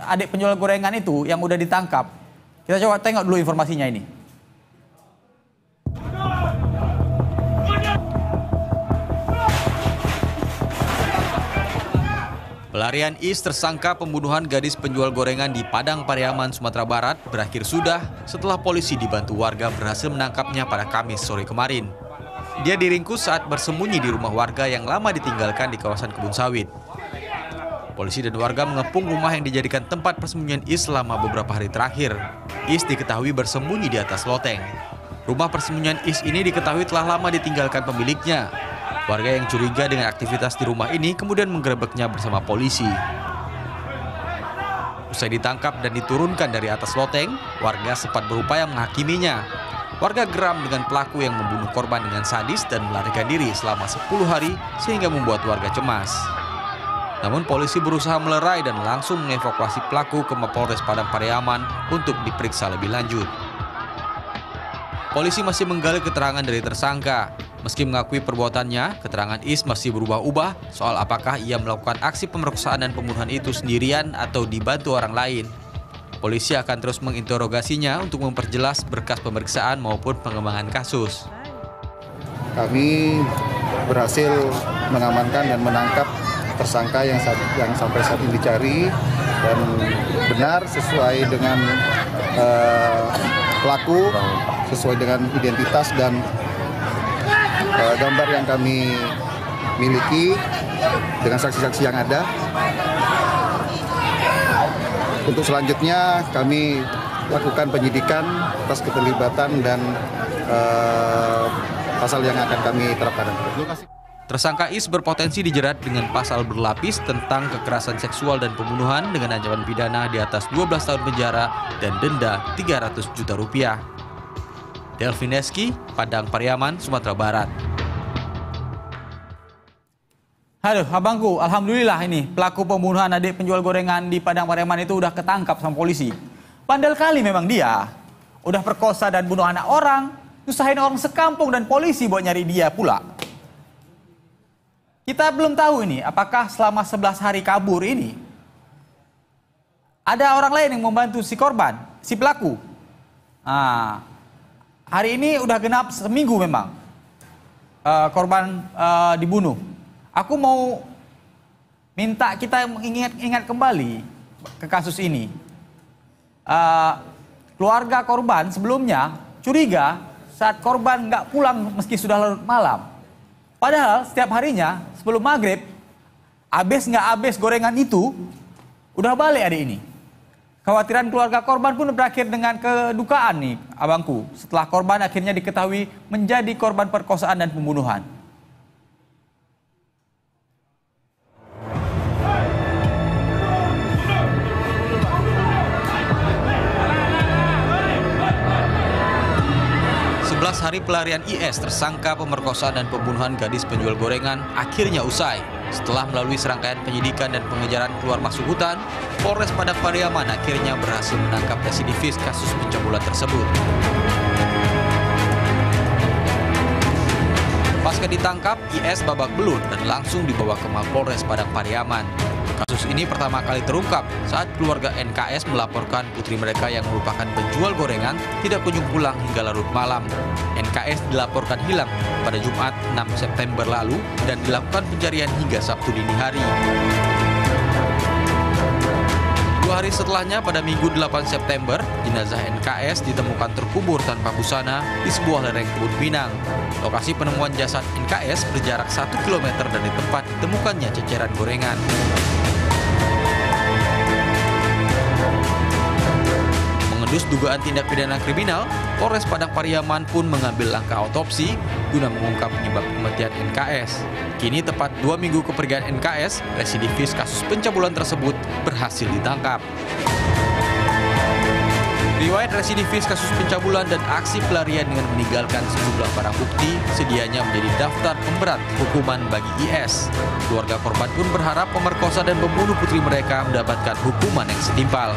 Adik penjual gorengan itu yang udah ditangkap. Kita coba tengok dulu informasinya ini. Pelarian Is tersangka pembunuhan gadis penjual gorengan di Padang Pariaman, Sumatera Barat berakhir sudah setelah polisi dibantu warga berhasil menangkapnya pada Kamis sore kemarin. Dia diringkus saat bersembunyi di rumah warga yang lama ditinggalkan di kawasan kebun sawit. Polisi dan warga mengepung rumah yang dijadikan tempat persembunyian Is selama beberapa hari terakhir. Is diketahui bersembunyi di atas loteng. Rumah persembunyian Is ini diketahui telah lama ditinggalkan pemiliknya. Warga yang curiga dengan aktivitas di rumah ini kemudian menggerebeknya bersama polisi. Usai ditangkap dan diturunkan dari atas loteng, warga sempat berupaya menghakiminya. Warga geram dengan pelaku yang membunuh korban dengan sadis dan melarikan diri selama 10 hari sehingga membuat warga cemas. Namun polisi berusaha melerai dan langsung mengevakuasi pelaku ke Mapolres Padang Pariaman untuk diperiksa lebih lanjut. Polisi masih menggali keterangan dari tersangka. Meski mengakui perbuatannya, keterangan Is masih berubah-ubah soal apakah ia melakukan aksi pemerkosaan dan pembunuhan itu sendirian atau dibantu orang lain. Polisi akan terus menginterogasinya untuk memperjelas berkas pemeriksaan maupun pengembangan kasus. Kami berhasil mengamankan dan menangkap tersangka yang sampai saat ini dicari dan benar sesuai dengan pelaku, sesuai dengan identitas dan gambar yang kami miliki dengan saksi-saksi yang ada. Untuk selanjutnya kami lakukan penyidikan atas keterlibatan dan pasal yang akan kami terapkan. Tersangka Is berpotensi dijerat dengan pasal berlapis tentang kekerasan seksual dan pembunuhan dengan ancaman pidana di atas 12 tahun penjara dan denda 300 juta rupiah. Delvineski, Padang Pariaman, Sumatera Barat. Aduh, abangku, alhamdulillah ini pelaku pembunuhan adik penjual gorengan di Padang Pariaman itu udah ketangkap sama polisi. Bandel kali memang dia. Udah perkosa dan bunuh anak orang, nyusahin orang sekampung dan polisi buat nyari dia pula. Kita belum tahu ini, apakah selama 11 hari kabur ini ada orang lain yang membantu si korban, si pelaku. Hari ini udah genap seminggu memang korban dibunuh. Aku mau minta kita ingat kembali ke kasus ini. Keluarga korban sebelumnya curiga saat korban nggak pulang meski sudah larut malam. Padahal setiap harinya sebelum maghrib, habis nggak habis gorengan itu, udah balik adik ini. Khawatiran keluarga korban pun berakhir dengan kedukaan nih abangku. Setelah korban akhirnya diketahui menjadi korban perkosaan dan pembunuhan. Hari pelarian IS tersangka pemerkosaan dan pembunuhan gadis penjual gorengan akhirnya usai. Setelah melalui serangkaian penyidikan dan pengejaran keluar masuk hutan, Polres Padang Pariaman akhirnya berhasil menangkap residivis kasus pencabulan tersebut. Pasca ditangkap, IS babak belur dan langsung dibawa ke Mapolres Padang Pariaman. Kasus ini pertama kali terungkap saat keluarga NKS melaporkan putri mereka yang merupakan penjual gorengan tidak kunjung pulang hingga larut malam. NKS dilaporkan hilang pada Jumat 6 September lalu dan dilakukan pencarian hingga Sabtu dini hari. 2 hari setelahnya pada Minggu 8 September, jenazah NKS ditemukan terkubur tanpa busana di sebuah lereng kebun pinang. Lokasi penemuan jasad NKS berjarak 1 km dari tempat ditemukannya ceceran gorengan. Mengendus dugaan tindak pidana kriminal, Polres Padang Pariaman pun mengambil langkah otopsi guna mengungkap penyebab kematian NKS. Kini tepat 2 minggu kepergian NKS, residivis kasus pencabulan tersebut berhasil ditangkap. Riwayat residivis kasus pencabulan dan aksi pelarian dengan meninggalkan sejumlah barang bukti sedianya menjadi daftar pemberat hukuman bagi IS. Keluarga korban pun berharap pemerkosa dan pembunuh putri mereka mendapatkan hukuman yang setimpal.